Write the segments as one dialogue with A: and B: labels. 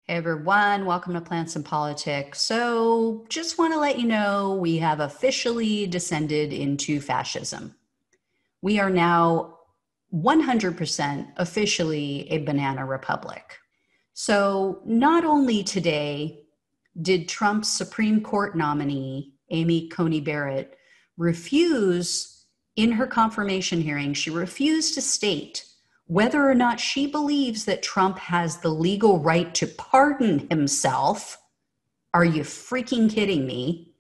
A: Hey everyone, welcome to Plants and Politics. So, just want to let you know we have officially descended into fascism. We are now 100% officially a banana republic. So, not only today did Trump's Supreme Court nominee, Amy Coney Barrett, refuse in her confirmation hearing, she refused to state whether or not she believes that Trump has the legal right to pardon himself. Are you freaking kidding me?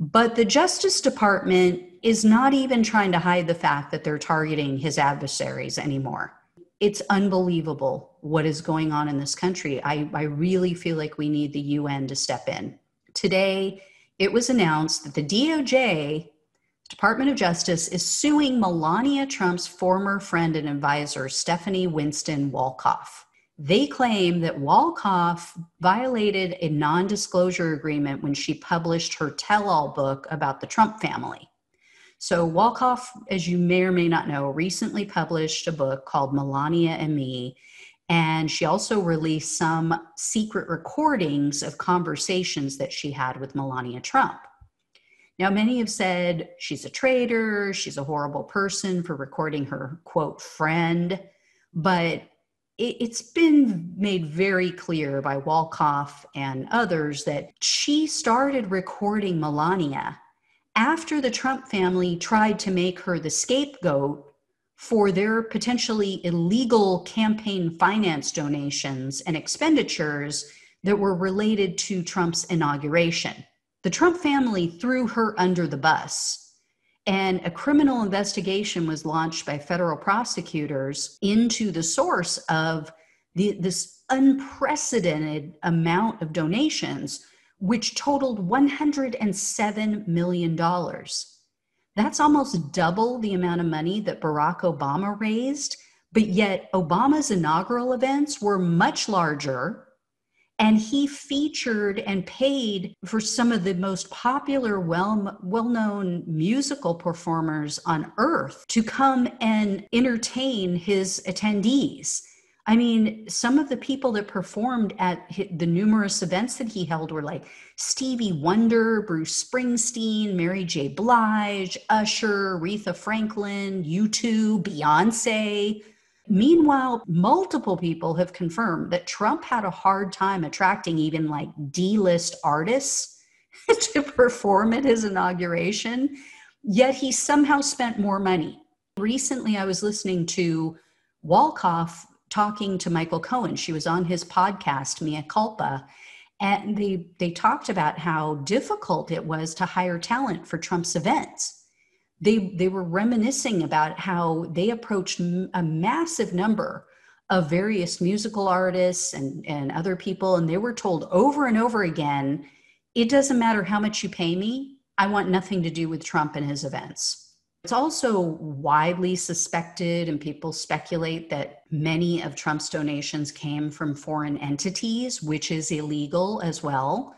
A: But the Justice Department is not even trying to hide the fact that they're targeting his adversaries anymore. It's unbelievable what is going on in this country. I really feel like we need the UN to step in. Today, it was announced that the DOJ, Department of Justice, is suing Melania Trump's former friend and advisor, Stephanie Winston Wolkoff. They claim that Wolkoff violated a non-disclosure agreement when she published her tell-all book about the Trump family. So Wolkoff, as you may or may not know, recently published a book called Melania and Me, and she also released some secret recordings of conversations that she had with Melania Trump. Now, many have said she's a traitor, she's a horrible person for recording her, quote, friend, but it's been made very clear by Wolkoff and others that she started recording Melania after the Trump family tried to make her the scapegoat for their potentially illegal campaign finance donations and expenditures that were related to Trump's inauguration. The Trump family threw her under the bus, and a criminal investigation was launched by federal prosecutors into the source of this unprecedented amount of donations, which totaled $107 million. That's almost double the amount of money that Barack Obama raised, but yet Obama's inaugural events were much larger. And he featured and paid for some of the most popular, well-known musical performers on earth to come and entertain his attendees. I mean, some of the people that performed at the numerous events that he held were like Stevie Wonder, Bruce Springsteen, Mary J. Blige, Usher, Aretha Franklin, U2, Beyonce. Meanwhile, multiple people have confirmed that Trump had a hard time attracting even like D-list artists to perform at his inauguration, yet he somehow spent more money. Recently, I was listening to Wolkoff talking to Michael Cohen. She was on his podcast, Mea Culpa, and they talked about how difficult it was to hire talent for Trump's events. They were reminiscing about how they approached a massive number of various musical artists and other people, and they were told over and over again, it doesn't matter how much you pay me, I want nothing to do with Trump and his events. It's also widely suspected, and people speculate, that many of Trump's donations came from foreign entities, which is illegal as well.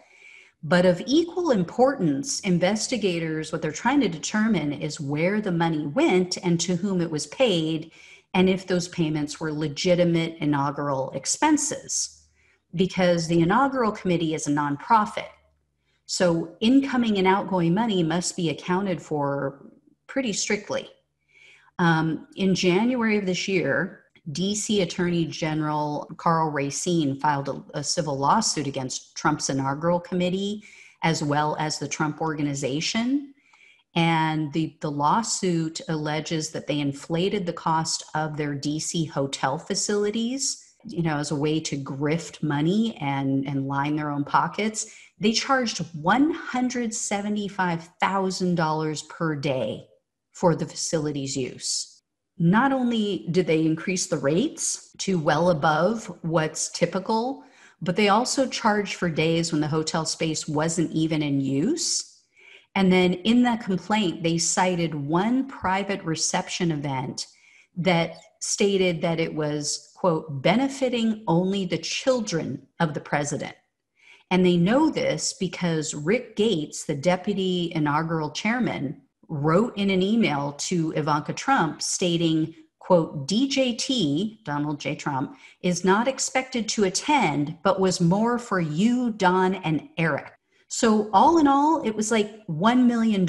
A: But of equal importance, investigators, what they're trying to determine is where the money went and to whom it was paid, and if those payments were legitimate inaugural expenses. Because the inaugural committee is a nonprofit. So incoming and outgoing money must be accounted for pretty strictly. In January of this year, DC Attorney General Karl Racine filed a civil lawsuit against Trump's inaugural committee, as well as the Trump organization. And the lawsuit alleges that they inflated the cost of their DC hotel facilities, as a way to grift money and line their own pockets. They charged $175,000 per day for the facility's use. Not only did they increase the rates to well above what's typical, but they also charged for days when the hotel space wasn't even in use. And then in that complaint, they cited one private reception event that stated that it was, quote, benefiting only the children of the president. And they know this because Rick Gates, the deputy inaugural chairman, wrote in an email to Ivanka Trump stating, quote, DJT, Donald J. Trump, is not expected to attend, but was more for you, Don, and Eric. So all in all, it was like $1 million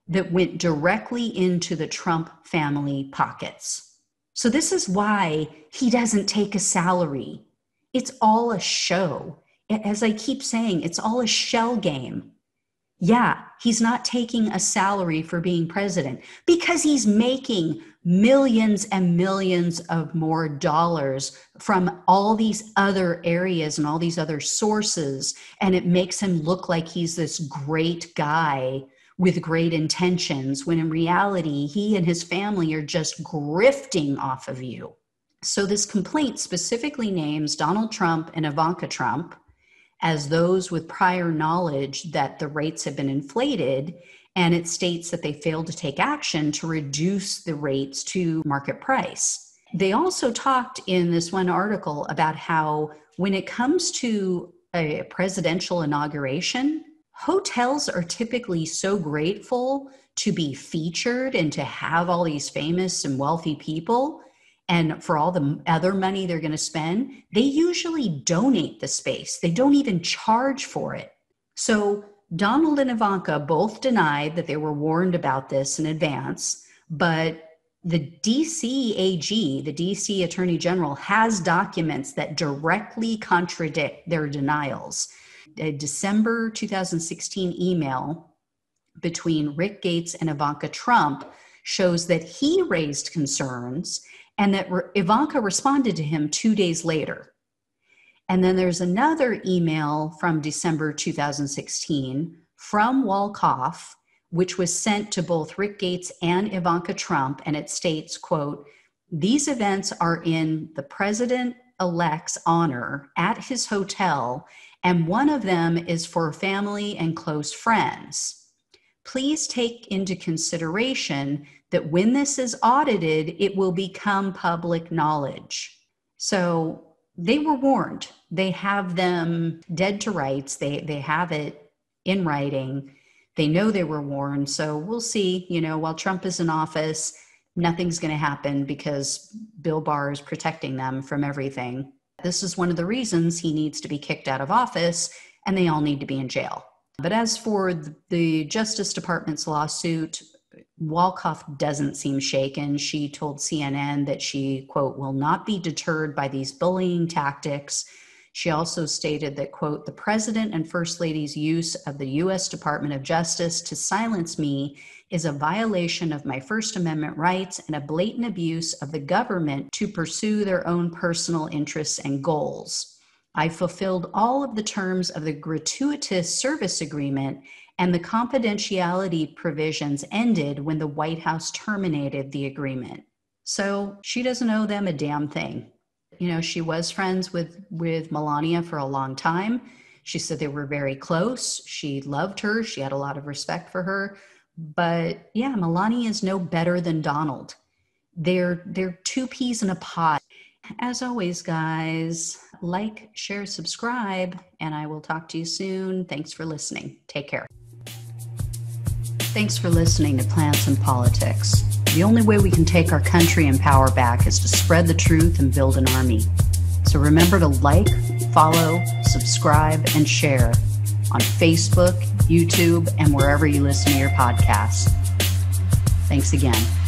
A: that went directly into the Trump family pockets. So this is why he doesn't take a salary. It's all a show. As I keep saying, it's all a shell game. Yeah, he's not taking a salary for being president because he's making millions and millions of more dollars from all these other areas and all these other sources. And it makes him look like he's this great guy with great intentions, when in reality, he and his family are just grifting off of you. So this complaint specifically names Donald Trump and Ivanka Trump as those with prior knowledge that the rates have been inflated, and it states that they failed to take action to reduce the rates to market price. They also talked in this one article about how when it comes to a presidential inauguration, hotels are typically so grateful to be featured and to have all these famous and wealthy people, and for all the other money they're going to spend, they usually donate the space. They don't even charge for it. So Donald and Ivanka both denied that they were warned about this in advance, but the DC AG, the DC Attorney General, has documents that directly contradict their denials. A December 2016 email between Rick Gates and Ivanka Trump shows that he raised concerns and that Ivanka responded to him 2 days later. And then there's another email from December 2016 from Wolkoff, which was sent to both Rick Gates and Ivanka Trump. And it states, quote, "These events are in the president-elect's honor at his hotel, and one of them is for family and close friends. Please take into consideration that when this is audited, it will become public knowledge." So they were warned. They have them dead to rights. They have it in writing. They know they were warned. So we'll see, while Trump is in office, nothing's going to happen because Bill Barr is protecting them from everything. This is one of the reasons he needs to be kicked out of office, and they all need to be in jail. But as for the Justice Department's lawsuit, Wolkoff doesn't seem shaken. She told CNN that she, quote, "will not be deterred by these bullying tactics." She also stated that, quote, "the president and first lady's use of the U.S. Department of Justice to silence me is a violation of my First Amendment rights and a blatant abuse of the government to pursue their own personal interests and goals. I fulfilled all of the terms of the gratuitous service agreement, and the confidentiality provisions ended when the White House terminated the agreement." So she doesn't owe them a damn thing. She was friends with Melania for a long time. She said they were very close. She loved her. She had a lot of respect for her. But yeah, Melania is no better than Donald. They're two peas in a pod. As always, guys, like, share, subscribe, and I will talk to you soon. Thanks for listening. Take care. Thanks for listening to Plants and Politics. The only way we can take our country and power back is to spread the truth and build an army. So remember to like, follow, subscribe, and share on Facebook, YouTube, and wherever you listen to your podcasts. Thanks again.